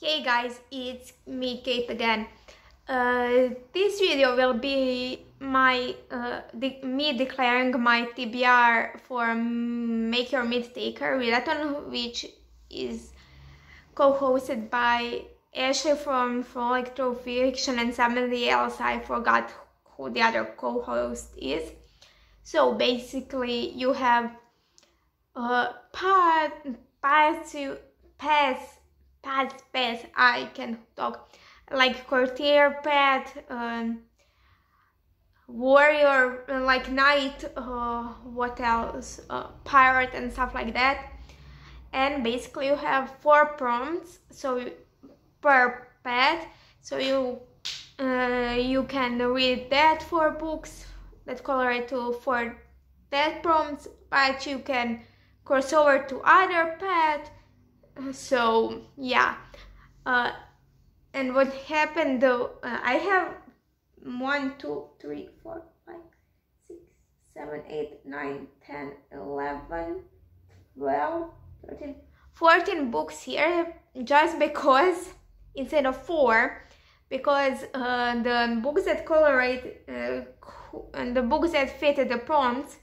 Hey guys, it's me Kate again. This video will be my me declaring my TBR for Make Your Meat Taker readathon, which is co-hosted by Ashley from Electro Fiction and somebody else. I forgot who the other co-host is. So basically you have paths, I can talk, like courtier, path, warrior, like knight, what else, pirate and stuff like that. And basically you have 4 prompts per path, so you can read that 4 books that correlate to 4 that prompts, but you can cross over to other path. So yeah, and what happened though, I have 1, 2, 3, 4, 5, 6, 7, 8, 9, 10, 11, 12, 13, 14 books here, just because instead of 4, because the books that correlate and the books that fitted the prompts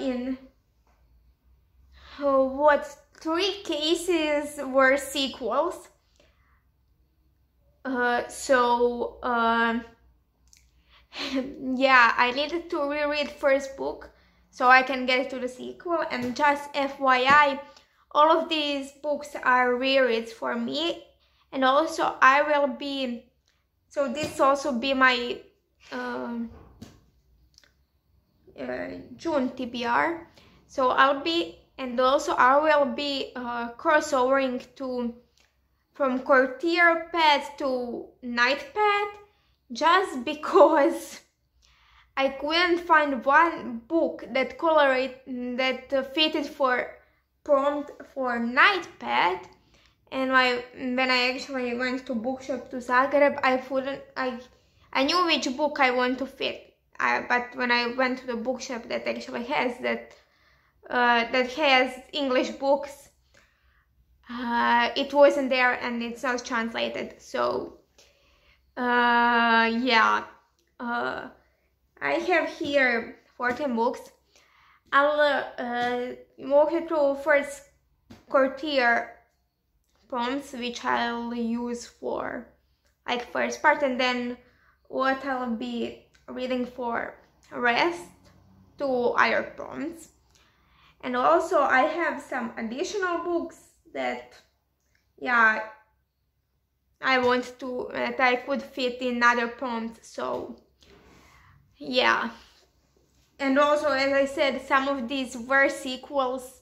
in 3 cases were sequels. Yeah, I needed to reread first book so I can get to the sequel. And just FYI, all of these books are rereads for me, and also I will be, so this also be my June TBR. So I'll be, and also I will be crossovering from courtier path to knight path, just because I couldn't find one book that fitted for prompt for knight path. And when I actually went to bookshop to Zagreb, I knew which book I want to fit. But when I went to the bookshop that actually has that has English books, it wasn't there and it's not translated. So yeah, I have here 14 books. I'll walk you through first courtier prompts, which I'll use for like first part, and then what I'll be reading for rest, 2 other prompts. And also I have some additional books that, yeah, I want to, that I could fit in other prompts. So yeah, and also, as I said, some of these were sequels,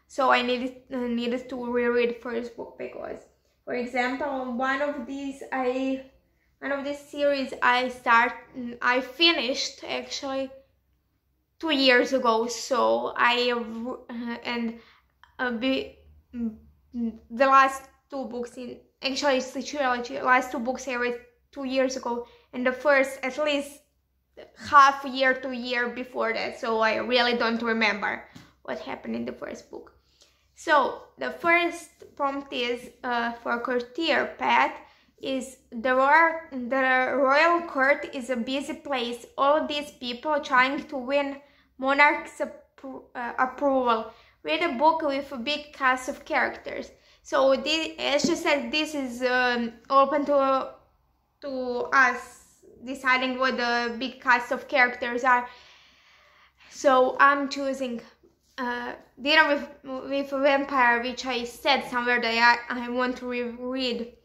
so I needed to reread first book, because, for example, one of these series I finished actually 2 years ago. So the last 2 books actually it's the trilogy. Last 2 books I read 2 years ago, and the first at least half year to year before that. So I really don't remember what happened in the first book. So the first prompt is for courtier path is the royal court is a busy place. All these people trying to win monarch's approval. Read a book with a big cast of characters. So this, as she said, this is open to us deciding what the big cast of characters are. So I'm choosing Dinner with a Vampire, which I said somewhere that I want to reread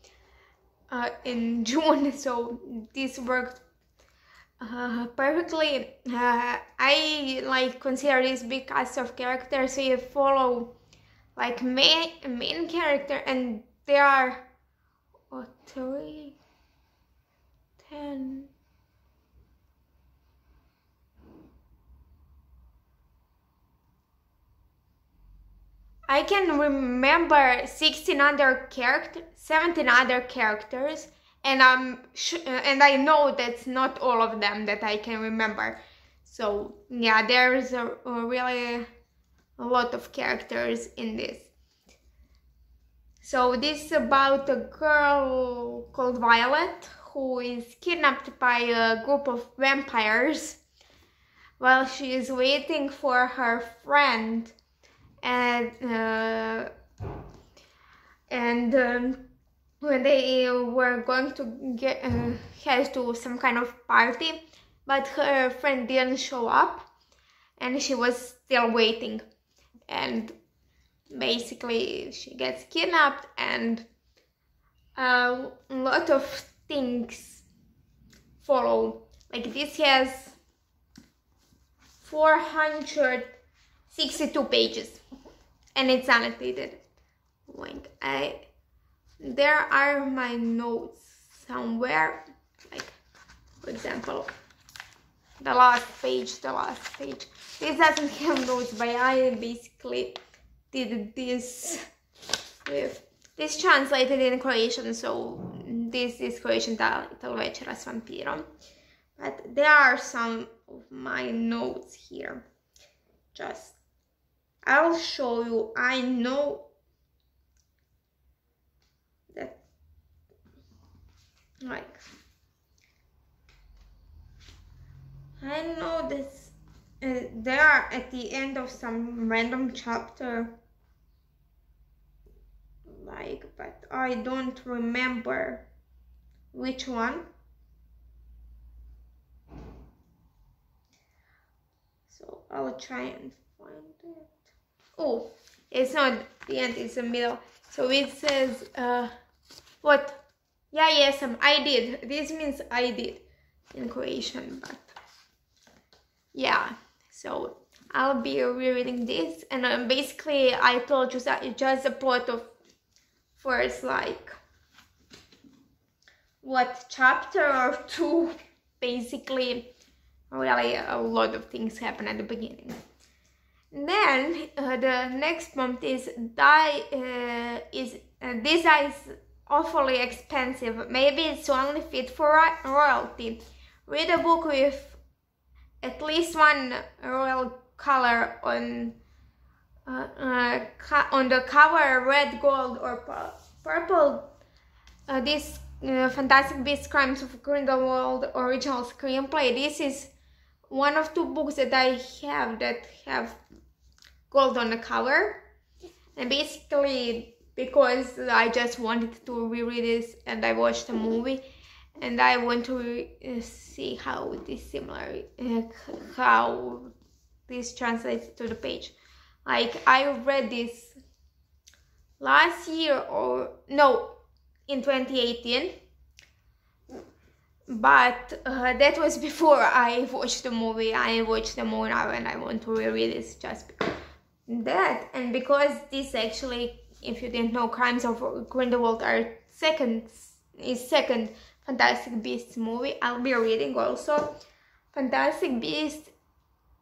in June. So this worked perfectly. I consider this big cast of characters. So you follow like main character, and there are 3, 10. I can remember 17 other characters, and I know that's not all of them that I can remember. So yeah, there is really a lot of characters in this. So this is about a girl called Violet who is kidnapped by a group of vampires while she is waiting for her friend, and when they were going to head to some kind of party, but her friend didn't show up and she was still waiting, and basically she gets kidnapped and a lot of things follow. Like this has 462 pages and it's annotated. Like there are my notes somewhere, like for example the last page. This doesn't have notes, but I basically did this with this translated in Croatian, so this is Croatian title Večera s vampirom. But there are some of my notes here. Just I'll show you. I know that I know this they are at the end of some random chapter, but I don't remember which one. So I'll try and find it. Oh, it's not the end, it's the middle. So it says what? Yeah, yes, I did. This means I did in Croatian, but yeah. So I'll be rereading this, and basically I told you that it's just a plot of first what, chapter or two. Basically really a lot of things happen at the beginning. And then the next prompt is this is awfully expensive. Maybe it's only fit for royalty. Read a book with at least one royal color on the cover, red, gold, or purple. This Fantastic Beasts: Crimes of Grindelwald original screenplay. This is one of two books that I have that have gold on the cover, and basically because I just wanted to reread this and I watched the movie and I want to see how this translates to the page. Like I read this last year, or no, in 2018, but that was before I watched the movie. I watched the movie now and I want to reread this just because that, and because this actually, if you didn't know, Crimes of Grindelwald are second Fantastic Beasts movie. I'll be reading also Fantastic Beasts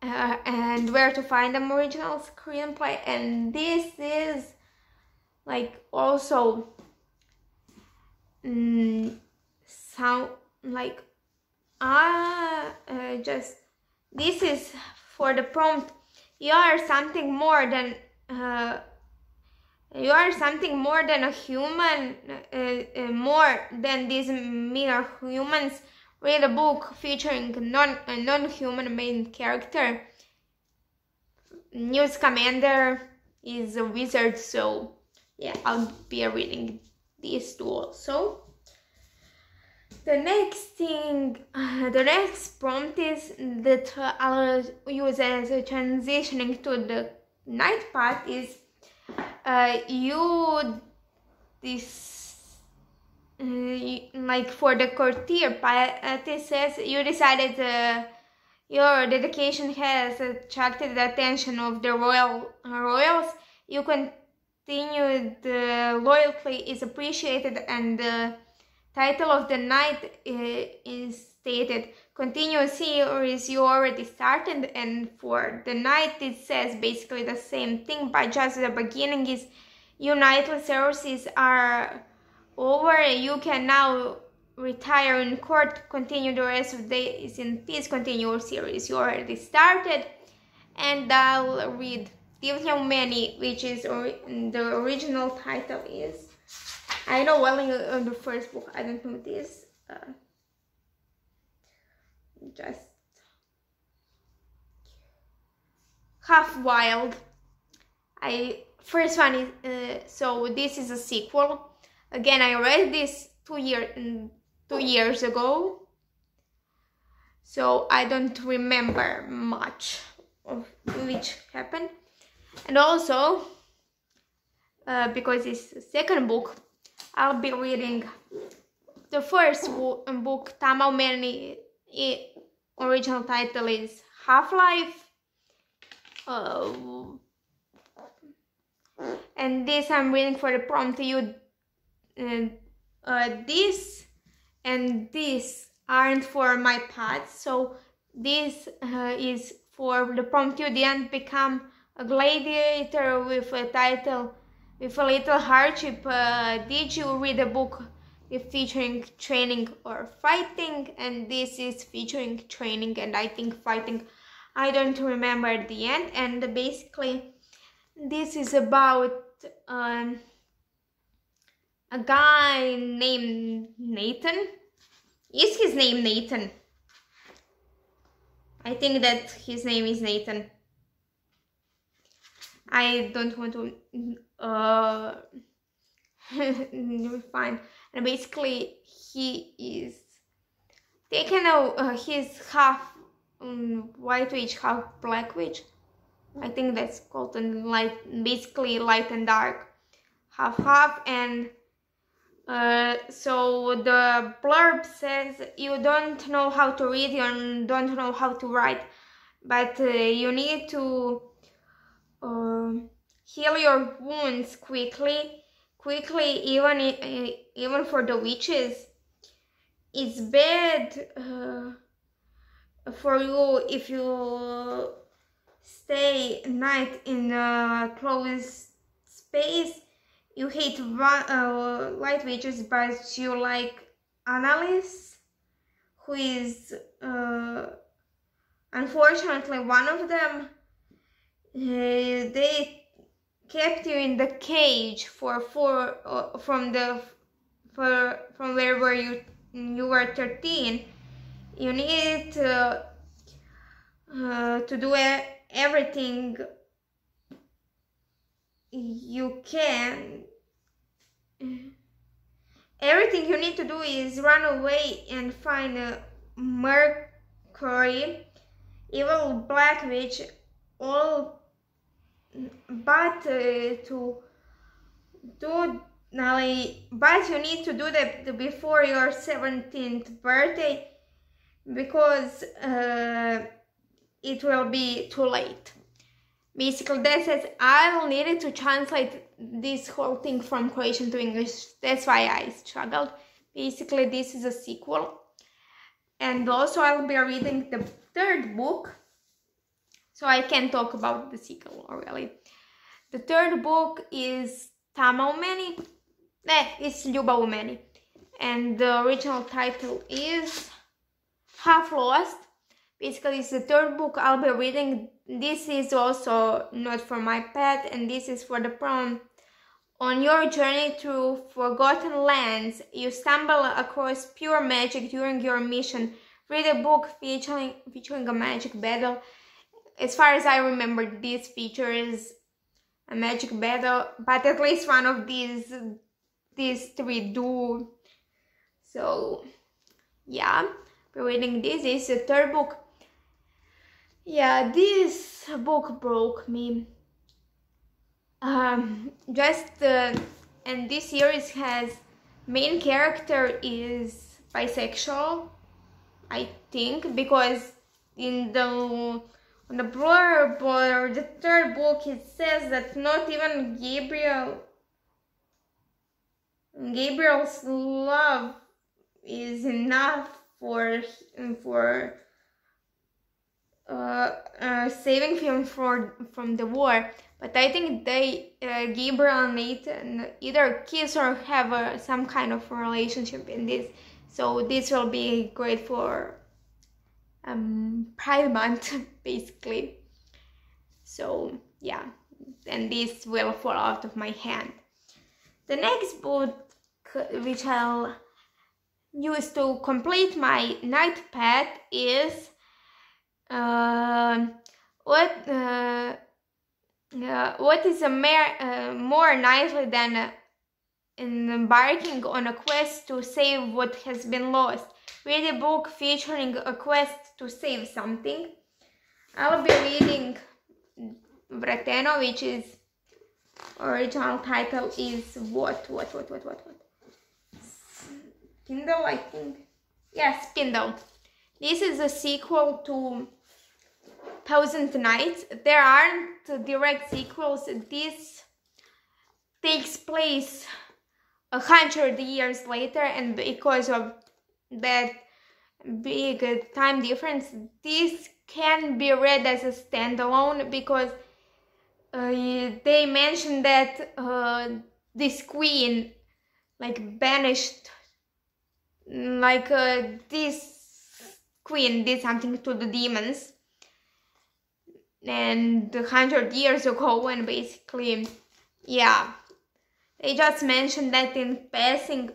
and Where to Find Them original screenplay, and this is like also sound like just this is for the prompt. You are something more than a human, more than these mere humans. Read a book featuring a non-human main character. News Commander is a wizard, so yeah, I'll be reading these two also. The next prompt is that I'll use as a transitioning to the night part is like for the courtier part, it says you decided your dedication has attracted the attention of the royals. You continued loyalty is appreciated, and the title of the night is stated. Continue series you already started, and for the night it says basically the same thing, but just the beginning is your nightly services are over. You can now retire in court, continue the rest of the days in peace, continue your series you already started. And I'll read Divnja u meni, which is the original title is I know only on the first book. I don't know this. Just Half Wild. First one is so this is a sequel. Again, I read this 2 years ago, so I don't remember much of which happened. And also, because it's the second book, I'll be reading the first book. Tomislav original title is Half-Life. And this I'm reading for the prompt to you. This and this aren't for my pads, so this is for the prompt you didn't become a gladiator with a title with a little hardship. Did you read a book featuring training or fighting? And this is featuring training and I think fighting. I don't remember at the end. And basically this is about a guy named Nathan. Is his name Nathan? I think that his name is Nathan. I don't want to fine. And basically he is taken out. He's half white witch, half black witch. I think that's called light, basically light and dark, half. And so the blurb says you don't know how to read, you don't know how to write, but you need to heal your wounds quickly, even for the witches. It's bad for you if you stay night in a closed space. You hate light witches, but you like Annalise, who is unfortunately one of them. They kept you in the cage from where you were 13. You need to do everything you can. Everything you need to do is run away and find Mercury, evil black witch, all. But but you need to do that before your 17th birthday, because it will be too late. Basically, that says I'll need to translate this whole thing from Croatian to English. That's why I struggled. Basically, this is a sequel. And also I'll be reading the third book, so I can talk about the sequel already. The third book is it's Ljubav u meni. And the original title is Half Lost. Basically, it's the third book I'll be reading. This is also not for my pet, and this is for the prompt. On your journey through forgotten lands, you stumble across pure magic during your mission. Read a book featuring a magic battle. As far as I remember, this features a magic battle, but at least one of these three do. So, yeah, we're reading this. This is the third book. Yeah, this book broke me. And this series has main character is bisexual, I think, because on the blurb or the third book it says that not even Gabriel's love is enough for saving him from the war. But I think Gabriel and Nathan either kiss or have some kind of relationship in this. So this will be great for Pride Month, basically. So yeah, and this will fall out of my hand. The next book which I'll use to complete my night path is what is more nightly than embarking on a quest to save what has been lost. Read a book featuring a quest to save something. I'll be reading Vreteno, which is original title is what? Spindle, I think. Yeah, Spindle. This is a sequel to Thousand Nights. There aren't direct sequels. This takes place 100 years later, and because of that big time difference, this can be read as a standalone, because they mentioned that this queen banished, this queen did something to the demons, and 100 years ago, and basically, yeah, they just mentioned that in passing.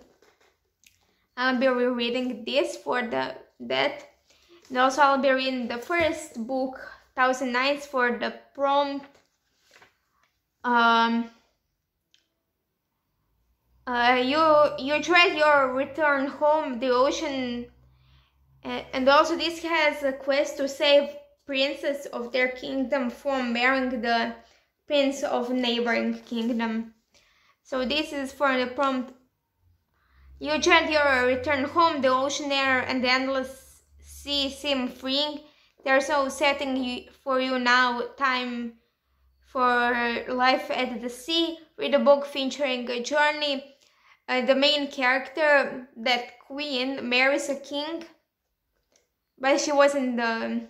I'll be rereading this for that, and also I'll be reading the first book, Thousand Nights, for the prompt. You dread your return home, the ocean, and also this has a quest to save princes of their kingdom from marrying the prince of neighboring kingdom. So this is for the prompt. You dread your return home, the ocean air and the endless sea seem freeing. There's no setting for you now, time for life at the sea. Read a book featuring a journey. The main character, that queen, marries a king, but she wasn't the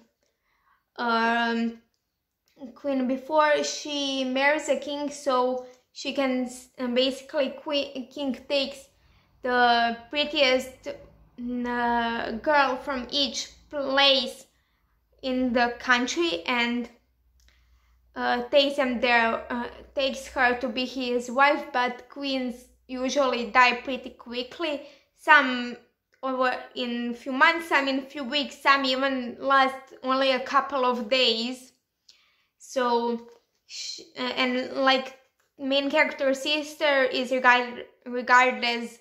queen before. She marries a king, so she can basically, king takes the prettiest girl from each place in the country and takes her to be his wife. But queens usually die pretty quickly, some over in few months, some in few weeks, some even last only a couple of days. So main character's sister is regarded as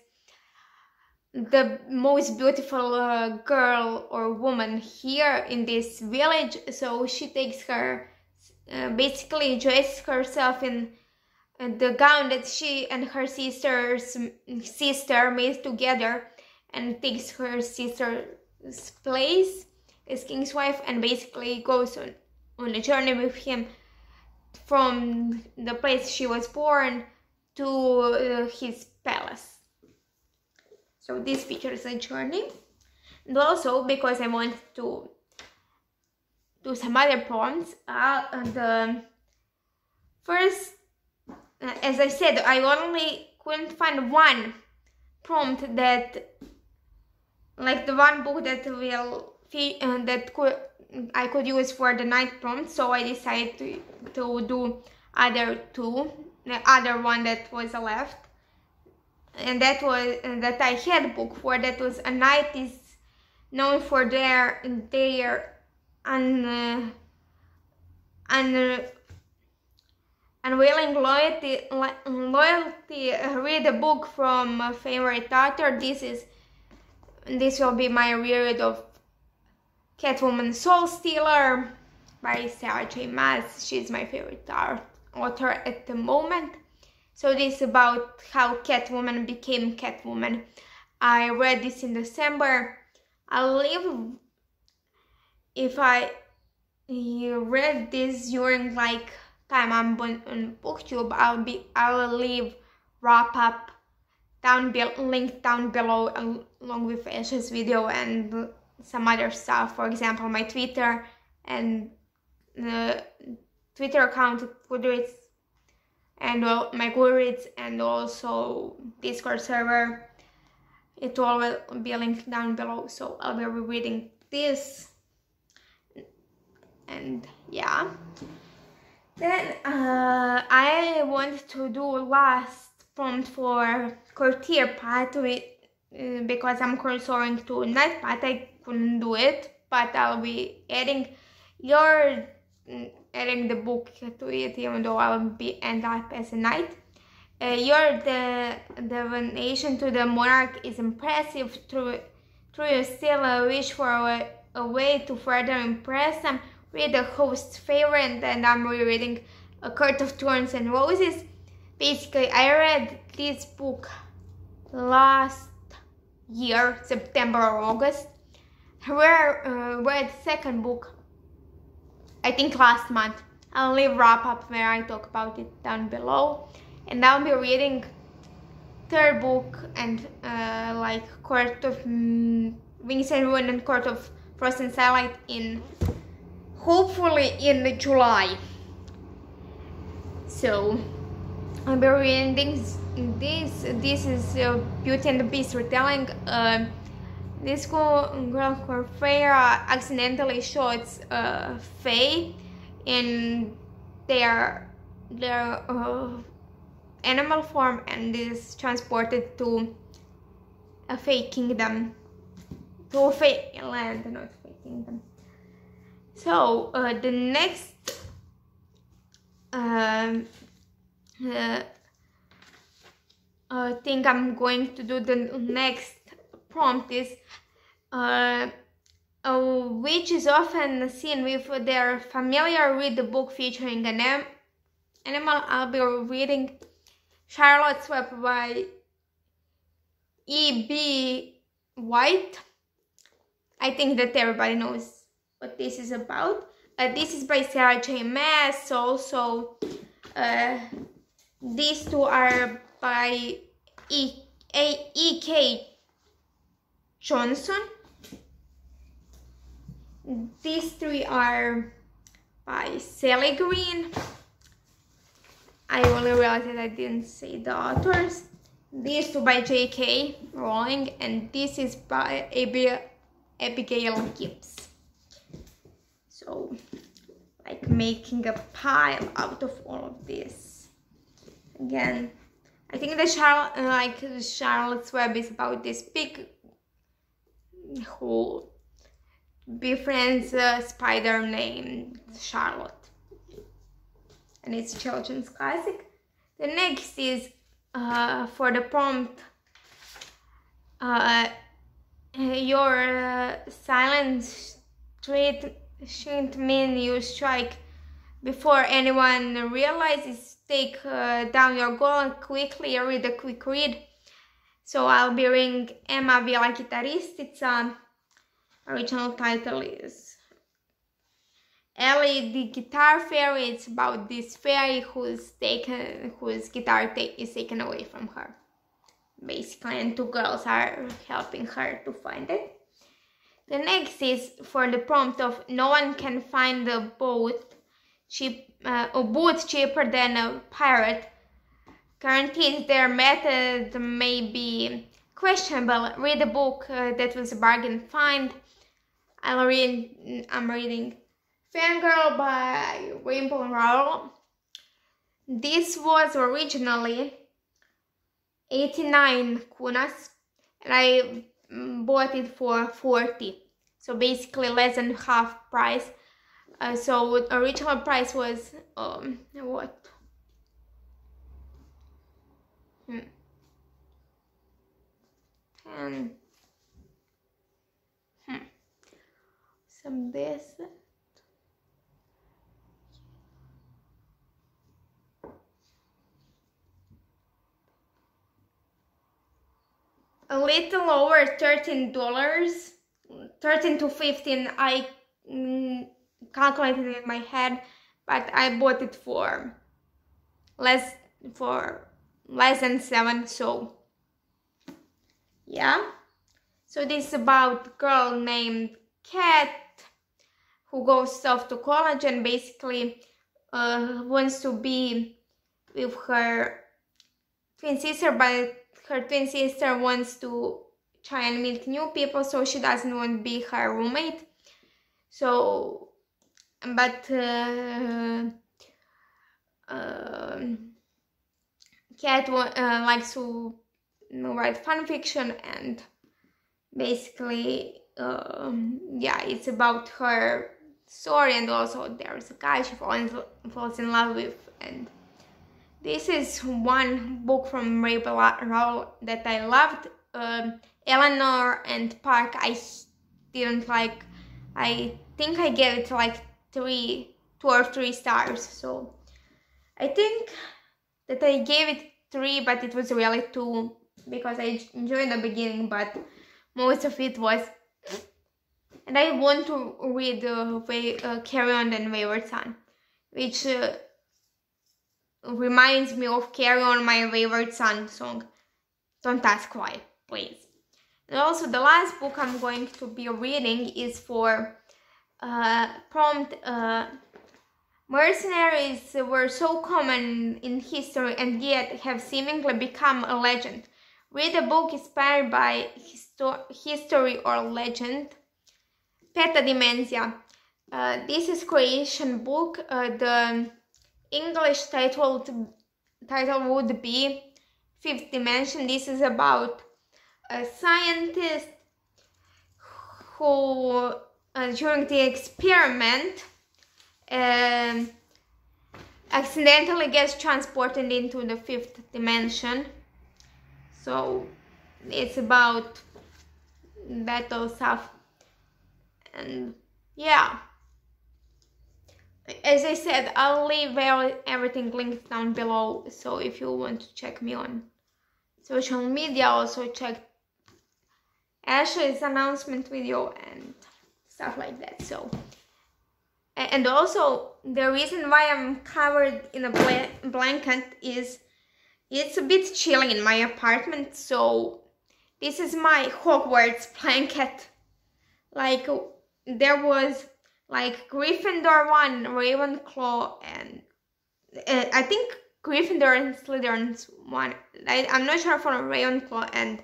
the most beautiful girl or woman here in this village, so she takes her, basically dresses herself in the gown that she and her sister made together, and takes her sister's place as king's wife, and basically goes on a journey with him from the place she was born to his palace. So this features a journey. And also, because I wanted to do some other prompts, the first, as I said, I only couldn't find one prompt that, the one book that I could use for the night prompt, so I decided to do other two, the other one that was left. And that was that I had a book for, that was A Knight is known for their unwilling loyalty. Read a book from a favorite author. This will be my reread of Catwoman Soustealer by Sarah J. Maas. She's my favorite author at the moment. So this is about how Catwoman became Catwoman. I read this in December. If I read this during time I'm on BookTube, I'll leave wrap up link down below, along with Ash's video and some other stuff. For example, my Twitter and the Twitter account at Goodreads, and my Goodreads, and also Discord server. It all will be linked down below, so I'll be rereading this. And yeah, then I want to do last prompt for courtier path because I'm cursing to knight path. I couldn't do it, but I'll be adding the book to it, even though I'll be end up as a knight. Your divination to the monarch is impressive. Through you still wish for a way to further impress them. Read the host's favorite, and I'm rereading A Court of Thorns and Roses. Basically, I read this book last year, September or August. I read the second book, I think last month. I'll leave wrap up where I talk about it down below. And I'll be reading third book and like Court of Wings and Ruin and Court of Frost and Starlight hopefully in July. So I'll be reading this. This is Beauty and the Beast retelling. This girl called Freya accidentally shoots Fae in their animal form and is transported to a Fae kingdom, to a Fae land, not Fae kingdom. So the next thing I'm going to do, the next prompt is a witch is often seen with their familiar with the book featuring an animal. I'll be reading Charlotte's Web by E.B. White. I think that everybody knows what this is about. This is by Sarah J. Maas. Also, these two are by E.K. Johnston. These three are by Sally Green. I only realized that I didn't say the authors. These two by J.K. Rowling, and this is by Abigail Gibbs. So, like making a pile out of all of this. Again, I think the Charlotte's Web is about this pig who befriends a spider named Charlotte. And it's a children's classic. The next is for the prompt, your silence shouldn't mean you strike before anyone realizes. Take down your goal and quickly read a quick read. So I'll be reading Emma Vila Gitaristica. Original title is Ellie the Guitar Fairy. It's about this fairy whose guitar is taken away from her, basically, and two girls are helping her to find it. The next is for the prompt of no one can find a boat cheaper than a pirate. Guarantees their method may be questionable. Read a book that was a bargain find. I'm reading Fangirl by Rainbow Rowell. This was originally 89 kunas and I bought it for 40. So basically less than half price. So original price was what? Some this. A little over $13, 13 to 15. I calculated it in my head, but I bought it for less than 7. So yeah. So this is about a girl named Cat who goes off to college and basically wants to be with her twin sister, but her twin sister wants to try and meet new people, so she doesn't want to be her roommate. So, but Cat likes to write fan fiction, and basically, yeah, it's about her story, and also there's a guy she falls in love with, and this is one book from Rainbow Rowell that I loved. Eleanor and Park I didn't like. I think I gave it like 2 or 3 stars, so I think that I gave it 3, but it was really 2 because I enjoyed the beginning, but most of it was. And I want to read Carry On and Wayward Son, which reminds me of Carry On, My Wayward Son song. Don't ask why, please. And also the last book I'm going to be reading is for prompt. Mercenaries were so common in history and yet have seemingly become a legend. Read a book inspired by history or legend. Peta dimenzija. This is creation book. The English title would be Fifth Dimension. This is about a scientist who, during the experiment, accidentally gets transported into the 5th dimension. So it's about that all stuff. And yeah, as I said, I'll leave everything linked down below, so if you want to check me on social media, also check Ashley's announcement video and stuff like that. So, and also the reason why I'm covered in a blanket is it's a bit chilly in my apartment, so this is my Hogwarts blanket. Like, there was like Gryffindor one, Ravenclaw, and I think Gryffindor and Slytherin's one. I'm not sure for Ravenclaw and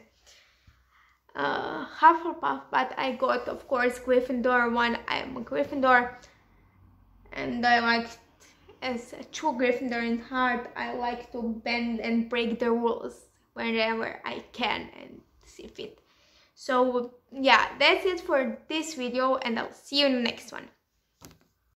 Hufflepuff, but I got, of course, Gryffindor one. I'm a Gryffindor, and I like, as a true Gryffindor in heart, I like to bend and break the rules whenever I can and see fit. So yeah, that's it for this video, and I'll see you in the next one.